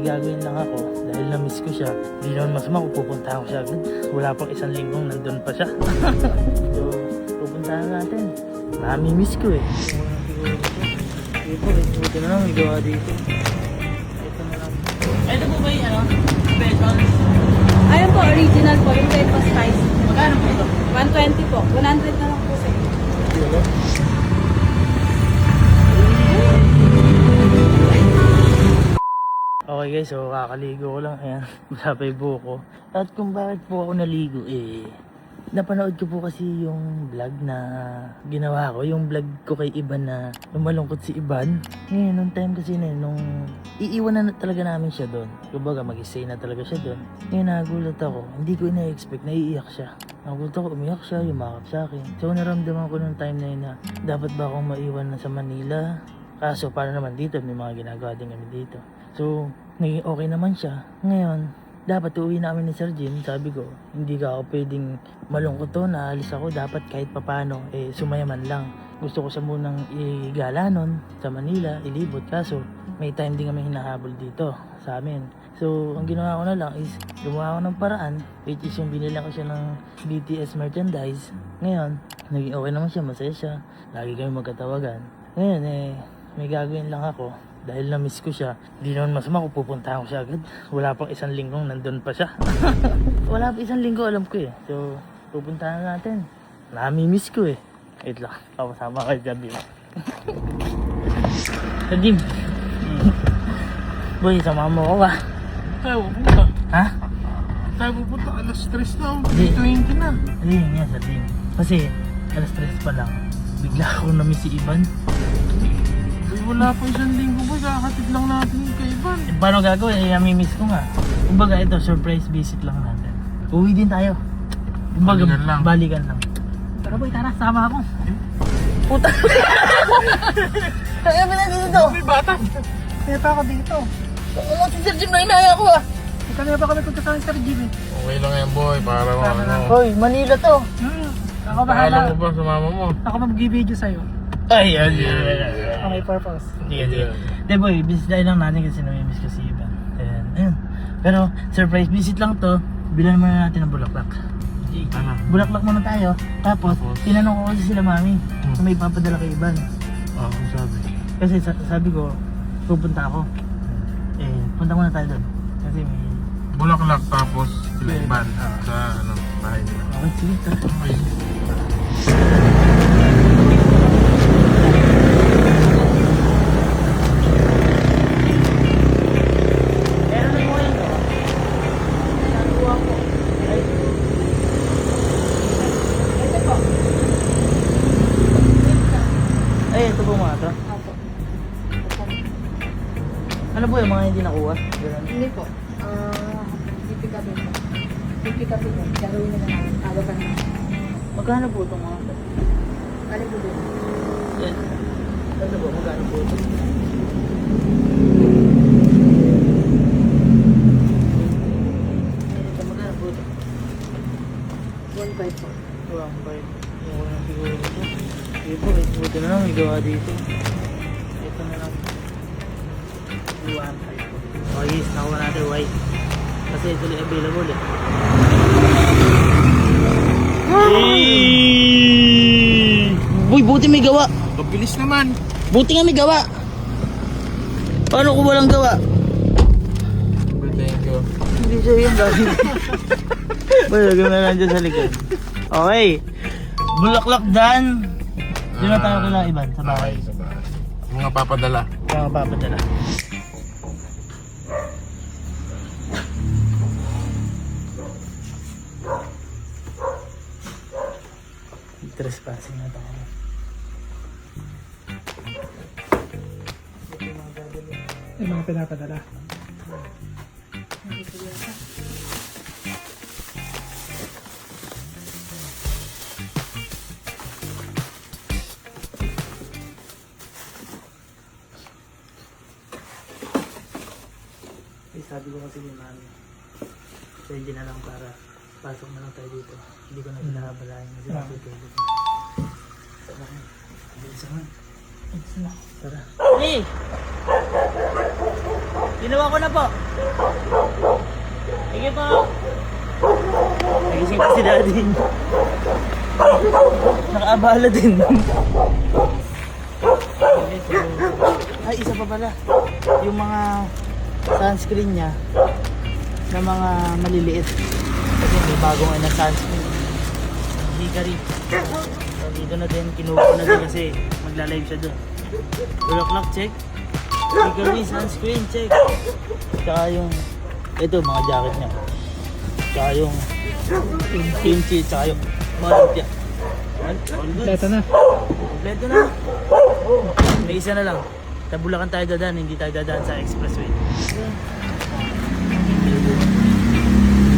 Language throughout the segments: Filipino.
gagawin lang ako dahil na-miss ko siya. Hindi naman masama kung pupuntahan ko siya agad. Wala pang isang linggong nandun pa siya. So, pupuntahan natin. Nami-miss ko eh. Sige po, ito na lang, may gawa dito. Ito na lang. Ito po ba yung ano? Special? Ayun po, original po, yung breakfast spice. Magkano po ito? 120 po. 100 na lang po sa inyo. Okay guys, so kakaligo ko lang. Ayan, wala pa yung buhok ko. At kung bakit po ako naligo napanood ko po kasi yung vlog na ginawa ko. Yung vlog ko kay Iban na lumalungkot si Iban. Ngayon, nung time kasi na nung iiwan na talaga namin siya doon. Kumbaga mag-stay na talaga siya doon. Ngayon nagulat ako. Hindi ko ina-expect na iiyak siya. Nagulat ako, umiyak siya, yumakap sa akin. So naramdaman ko nung time na yun na dapat ba akong maiwan na sa Manila? Kaso para naman dito, may mga ginagawa din kami dito. So, naging okay naman siya. Ngayon, dapat uuwi namin ni Sir Jim. Sabi ko, hindi ka ako pwedeng malungkot to, naalis ako. Dapat kahit papano, sumayaman lang. Gusto ko siya munang igala nun sa Manila, ilibot. Kaso, may time din kami hinahabol dito sa amin. So, ang ginawa ko na lang is, gumawa ko ng paraan, which is yung binila ko siya ng BTS merchandise. Ngayon, naging okay naman siya, masaya siya. Lagi kami magkatawagan. Ngayon, may gagawin lang ako. Dahil na-miss ko siya, hindi naman masama kung pupuntahan ko siya agad. Wala pang isang linggong nandun pa siya. Wala pang isang linggo, alam ko eh. So, pupuntahan natin. Nami-miss ko eh. Wait lang, kapasama kayo dyan, Jim. Sir Jim. Boy, sama mo ko ba? Tayo pupunta. Ha? Tayo pupunta. Alas 3 na. Hindi. 20 na. Ayun nga, Sir Jim. Kasi, alas 3 pa lang. Bigla akong na-miss si Ivan. Ay, wala pa isang linggo boy. Kakatid lang natin yung kay Ivan. Paano gagawin? Nami-miss ko nga. Kumbaga ito, surprise visit lang natin. Uwi din tayo. Kumbaga, Balikan lang. balikan lang. Tara boy, tara, sama ako. Puta! Kaya ba na dito? May bata. Kaya pa ako dito. Oo, si Sir Jim na inaya ko ah. Kaya pa kami punta sa Sir Jimmy. Okay lang yan boy. Para ano. Hoy, Manila to. Ako Alam mo ba sa mama mo? Ako mag-video sa'yo. Ay, yan. Ang may purpose. Sige, sige. Hindi boy, bisitahin lang natin kasi namimiss ko si Ivan. Ayan, ayun. Pero, surprise visit lang to. Bilan muna natin ng bulaklak. Ano? Bulaklak muna tayo. Tapos, tinanong ko kasi sila mami kung may papadala kay Ivan. Oo, sabi. Kasi sabi ko, pupunta ako. Punta muna tayo doon. Kasi may... Bulaklak tapos sila Ivan sa ano, bahay nila. Okay, sige. Tara. Okay. Ay, ito po mga ito. Opo. Ano po yung mga hindi nakuha? Ganun. Hindi po. Pipick up po. Pipick up po. Gagawin na namin. Tawagan na. Magkano po itong mga ito? Balik po din. Yan. Ito po, magkano po ito? Ito, magkano po ito? 1.5 po. 1.5. Yung unang siguro ito. Sige po, buti na lang, may gawa dito. Ito na lang. 1.5 po. Oh yes, nakuha natin white. Kasi ito lang available eh. Uy, buti may gawa. Pabilis naman. Buti nga may gawa. Paano kung walang gawa? Thank you. Hindi siya yung gabi. Balagay na lang dyan sa likod. Okay. Bulaklak dan. Doon na tayo kila Iban sa bahay. Sa bahay. Mga papadala. Kaya mapapadala. Trespassing na tayo. Yung mga pinapadala. Sabi ko kasi ni Mami, pwede na lang para pasok na lang tayo dito. Hindi ko na pinahabalayan kasi natutulog. Tara, bilis naman. Bilis na. Tara. Hey! Ginawa ko na po. Sige po. Nagising pa si daddy. Nakaabala din. Ay, isa pa pala. Yung mga sunscreen niya na mga maliliit. Kasi may bagong na sunscreen. Hickory. So, dito na din, kinuha ko na din kasi magla-live siya doon. 2 o'clock, check. Hickory sunscreen, check. Tsaka yung, ito, mga jacket niya. Tsaka yung kimchi, tsaka yung malumpia. All good. Ito na. Kompleto na. May isa na lang. Tabulakan tayo dadaan, hindi tayo dadaan sa expressway.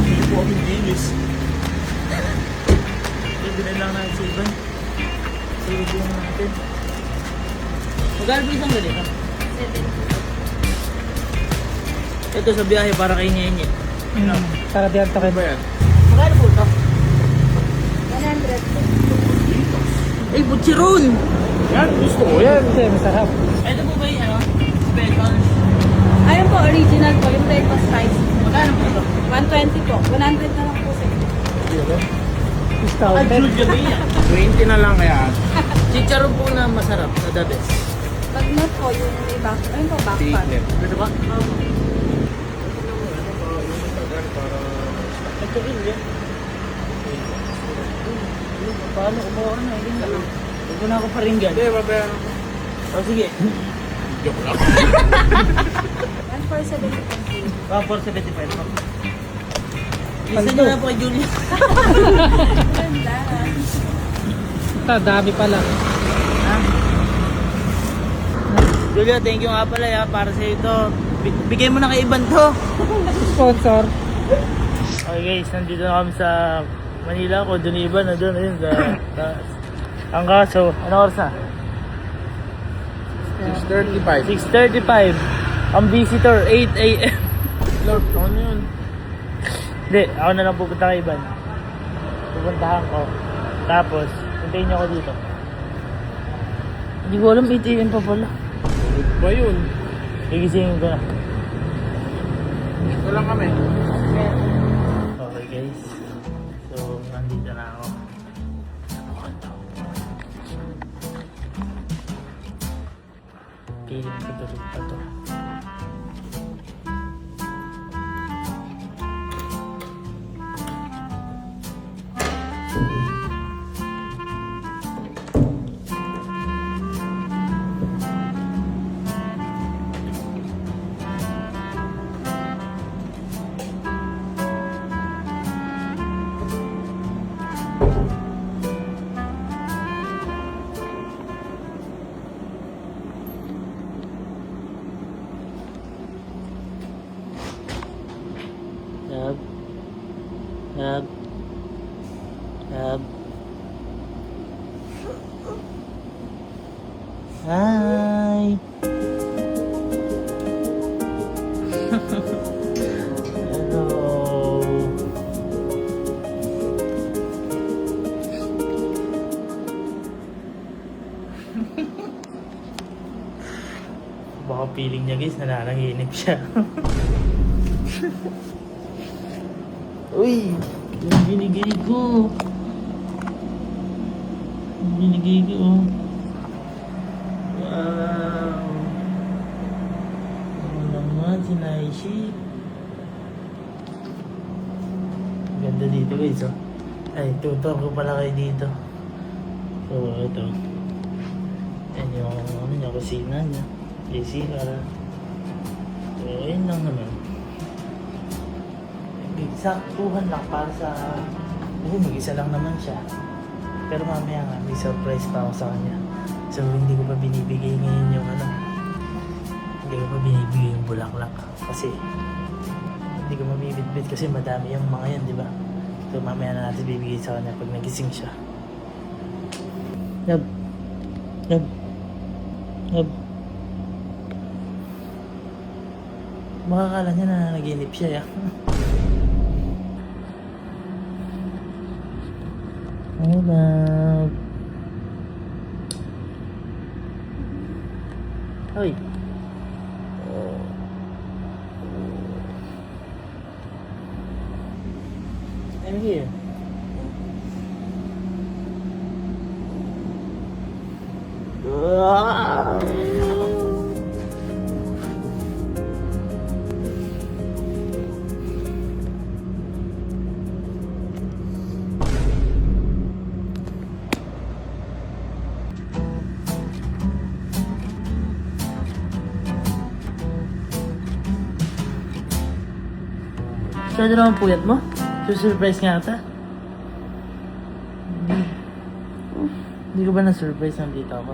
Hindi po kami genius. Bibilan lang natin sa iban. Sige po natin. Magkano po isang ganito? 7. Ito sa biyahe para kay Nyenye. Para diyan to ba yan? Magkano po ito? 100. Ay, butchiron! Yan, gusto ko yan. Kasi masarap. Ito po ba yung ano? Special? Ayun po, original po. Yung breakfast rice. Magkano po ito? 120 po. 100 na lang po sir. Ah, Discounted. Jude gabi yan. 20 na lang kaya. Chicharon po na masarap, na the best. Pag not po, yung may back. Ayun po, back pan. Ito ba? Ito rin yan. Paano kumuha na? Hindi na lang. Huwag mo na ako paringgan. Hindi, babayaran ko. O sige. Joke lang. 1,475. 475 po. Listen nyo na po kay Julia. Ganda. Dami pala. Ha? Julia, thank you nga pala ya, para sa ito. Bigay mo na kay Iban to. Sponsor. Okay guys, nandito na kami sa Manila ko. Doon Iban na doon. Ayun, ang kaso, ano oras na? 6:35. 6:35. Ang visitor, 8 a.m. Lord, ano yun? Hindi, ako na lang pupunta kay Iban. Pupuntahan ko. Tapos, hintayin niyo ako dito. Hindi ko alam, 8 a.m. pa pala. Good ba yun? Gigisingin ko na. Ito lang kami. Okay guys. So, nandito na ako. Piling ko tulog pa to. Yab. Yab. Yab. Hi. Hello. Baka feeling niya guys, nananaginip siya. Uy! Yung binigay ko. Yung binigay ko. Wow! Ano naman si Naishi? Ganda dito guys oh. Ay, tutor ko pala kayo dito. So, ito. Yan yung ano niya, kusina niya. AC para. So, ayun lang naman. Saktuhan lang para sa... Kasi mag-isa lang naman siya. Pero mamaya nga, may surprise pa ako sa kanya. So, hindi ko pa binibigay ngayon yung ano. Hindi ko pa binibigay yung bulaklak. Kasi, hindi ko mabibitbit kasi madami yung mga yan, di ba? So, mamaya na natin bibigay sa kanya pag nagising siya. Yab. Yab. Yab. Makakala niya na naginip siya, ya. Hi, love. Hoy. Oh. I'm here. Masyado naman puyat mo? Surprise nga ata? Hindi ko ba na-surprise nandito ako?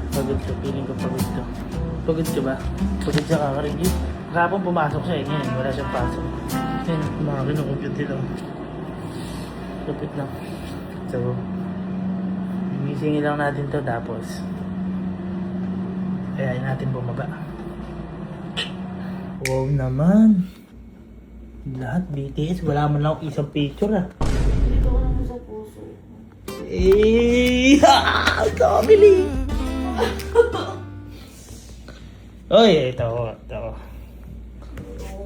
Pagod ka, feeling ko pagod ka. Pagod ka ba? Pagod siya kakarig. Kahapon pumasok siya eh, ngayon wala siyang pasok. Ngayon, mga kinukumpute lang. Kapit lang. So, gisingin lang natin to tapos ayayin natin bumaba. Wow naman. Lahat BTS, wala man lang isang picture ah. Dito ko naman sa puso. Eh, family. Oy, ito. Oo,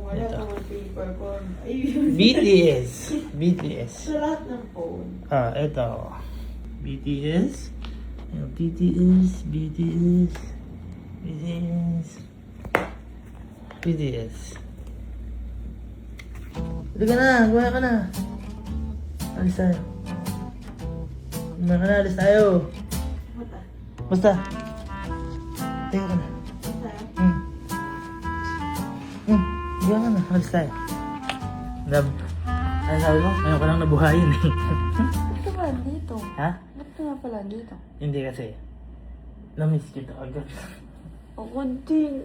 wala Ito. ko paper ko. Ay, BTS. sa lahat ng phone. Ito. BTS. Ayan, BTS. Halika na, gumawa ka na. Alis tayo. Gumawa ka na, alis tayo. Mata. Basta. Tayo ka na. Mata. Gumawa ka na, alis tayo. Love. Ano sabi mo? Ngayon ko lang nabuhayin eh. Ba't ka pala dito? Ha? Ba't ka nga pala dito? Hindi kasi. Na-miss kita agad. Ako din.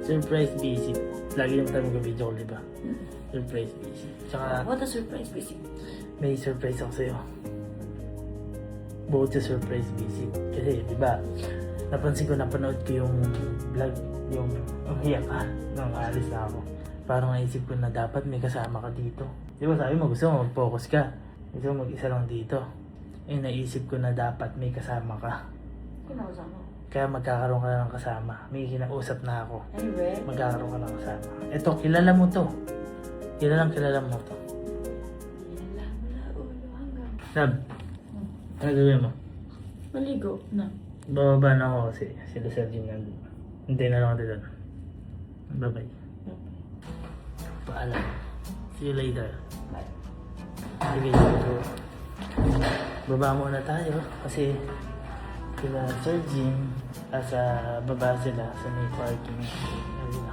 Surprise visit. Lagi naman tayo mag-video call, diba? Surprise visit. Tsaka What a surprise visit. may surprise ako sa'yo. Bukod sa surprise visit. Kasi, diba, napansin ko, napanood ko yung vlog, yung ang hiyak ka nung alis na ako. Parang naisip ko na dapat may kasama ka dito. Diba sabi mo, gusto mo mag-focus ka. Gusto mo mag-isa lang dito. Eh, naisip ko na dapat may kasama ka. Kinausap mo. Kaya magkakaroon ka na ng kasama. May kinausap na ako. Anyway. Magkakaroon ka ng kasama. Eto, kilala mo to. Kilala mo to. Wala ulo hanggang. Sab, ano gawin mo? Maligo na. Bababa na ako kasi sila Sergio nandun. Hindi na lang ako doon. Bye-bye. Paalam. See you later. Bye. Sige, so, baba muna tayo kasi sila Sir Jim sa baba sila sa may parking area.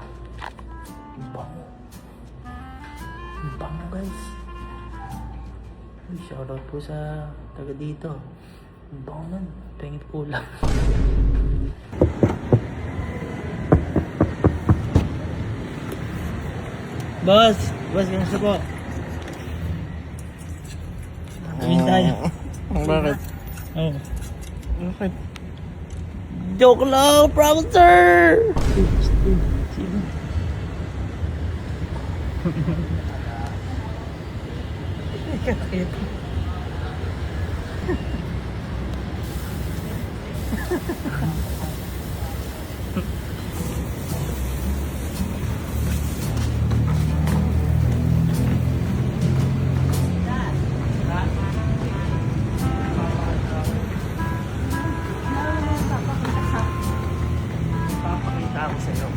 Ang bango. Ang bango guys. Uy, shoutout po sa taga dito. Ang bango man. Pengit ulam. Boss! Boss, kamusta po? Kawin tayo. Bakit? Oh. Bakit? Joke lang, prompter! Sino? Papakita ako sa'yo.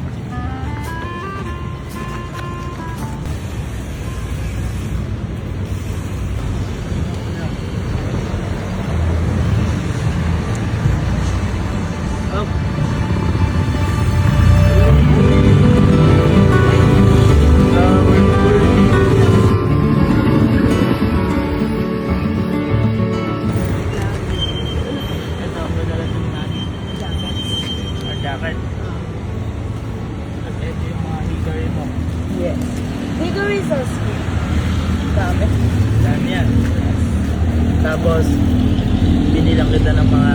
Oh. Ito, padala ito ni Nani. Ang jacket. At ito yung mga hickory mo. Yes. Hickory is so sweet. Dami. Dami yan. Tapos, binilang kita ng mga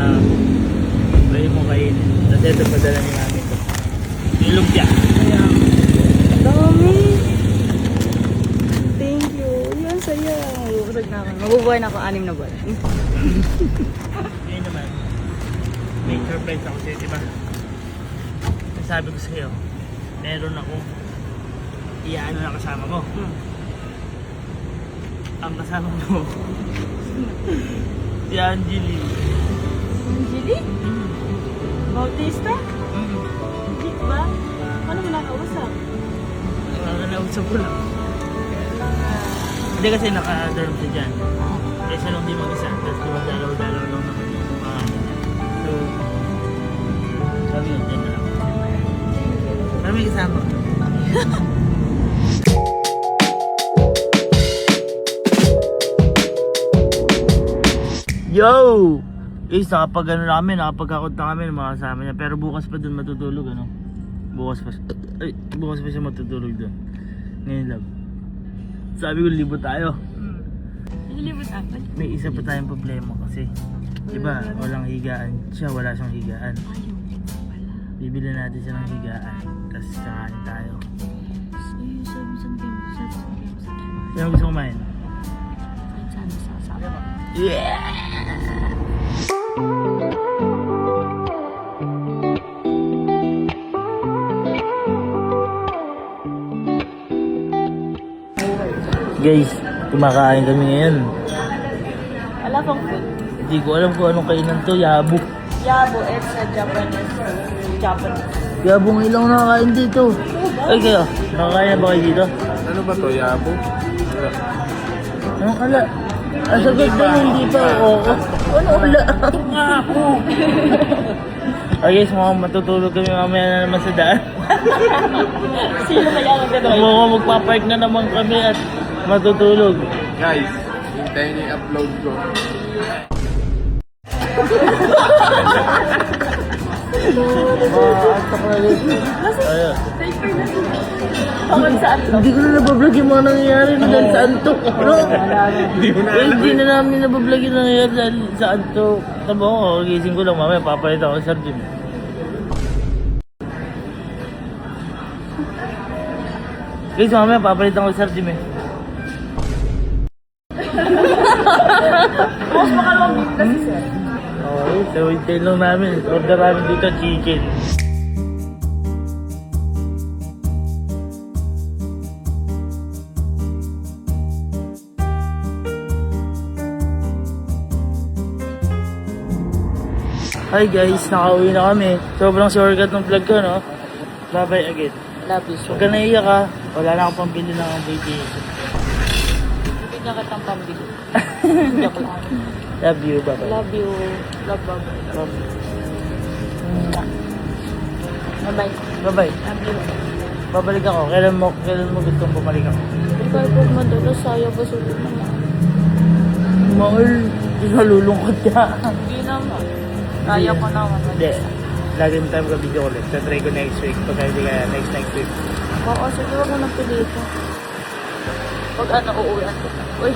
pwede mo kainin. Tapos ito padala ni Mami ko. Yung lumpia. Dami. Thank you. Yan, saya. Mabubusag na ako. Mabubuhay na ako 6 na buwan. Yun naman. may surprise ako sa'yo, diba? Sabi ko sa'yo, meron ako iyaano na kasama mo. Ang kasama mo, si Angeli. Angeli? Bautista? Hindi ba? Paano mo nakausap? Nausap ko lang. Hindi kasi naka-dorm siya dyan. Eh siya lang di mag-isa. Tapos di magdalaw-dalaw lang naman yung mga so, sabi yun, dyan na lang. Parang may kasama. Yo! Guys, nakapag-ano na kami, nakapag-kakot na kami ng mga kasama niya. Pero bukas pa dun matutulog, ano? Bukas pa siya matutulog dun. Ngayon lang. Sabi ko, libo tayo. Nilibot apat? May isa pa tayong problema kasi. Diba, walang higaan. Siya, wala siyang higaan. Ayaw. Bibili natin siya ng higaan. Tapos kakain tayo. Sino gusto kumain? Sana sasama. Yeah! Guys, kumakain kami ngayon. Wala pang food. Hindi ko alam kung anong kainan to, yabo. Yabo, it's a Japanese. Yabo ng ilang nakakain dito. Ay kayo, nakakain na ba kayo dito? Ano ba to, yabo? Anong ala? Ang sagot ba hindi pa ako? Ano ala? Nga ako. Ay guys, mukhang matutulog kami mamaya na naman sa daan. Sino kaya ang gano'n? Mukhang magpapark na naman kami at matutulog. Guys, hintayin niyo i-upload ko. Antok na guys. Ayun. Pagod saan to? Hindi ko na nabablog yung mga nangyayari na dahil sa antok. Bro, Hindi ko na alam. hindi na namin nabablog yung nangyayari dahil sa antok. Tama ko, gising ko lang mamaya, papalit ako sa gym. Guys, mamaya papalit ako sa gym eh. Boss, baka lumamig na si Sir. Okay, so hintayin lang namin. Order namin dito chicken. Hi guys, nakauwi na kami. Sobrang shortcut ng vlog ko, no? Bye-bye again. Love you so Huwag ka naiyak ha. Wala na akong pambili ng vacation. Hindi na kitang pambili. Joke lang. Love you, bye-bye. Love you. Love, love. Bye-bye. Bye-bye. Love you. Babalik ako. Kailan mo gustong bumalik ako? Ikaw po madalas sayo ba sulit naman? Mahal, nalulungkot ka. Hindi naman. Kaya ko naman. Hindi. Lagi mo tayo mag-video ulit. So, try ko next week. Pagka hindi kaya next week. Oo, sige wag mo nang pilito. Pag ano, uuwian ko. Uy.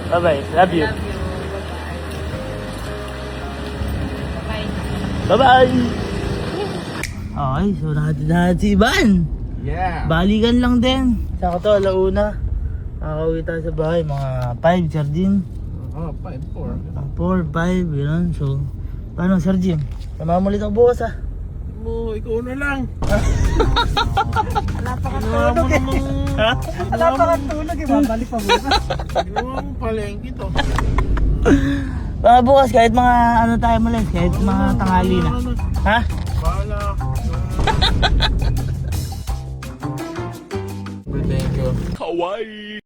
Bye-bye. Love you. Love you. Bye. Bye-bye. Okay, so natin si Ivan. Yeah. Balikan lang din. Saka to, alauna. Nakakauwi tayo sa bahay. Mga 5, Sir Jim. Oh, 5-4. 4, 5, yun. So, paano, Sir Jim? Samahan mo ulit ako bukas, ha? Mo, ikaw na lang. Wala pa Ginawa mo namang... Ha? Wala pa kang tulog eh. Babalik pa bukas. Ginawa mo palengke to. Mga bukas, kahit mga ano tayo malis, kahit mga tanghali na. Ha? Bahala. Thank you. Kawaii.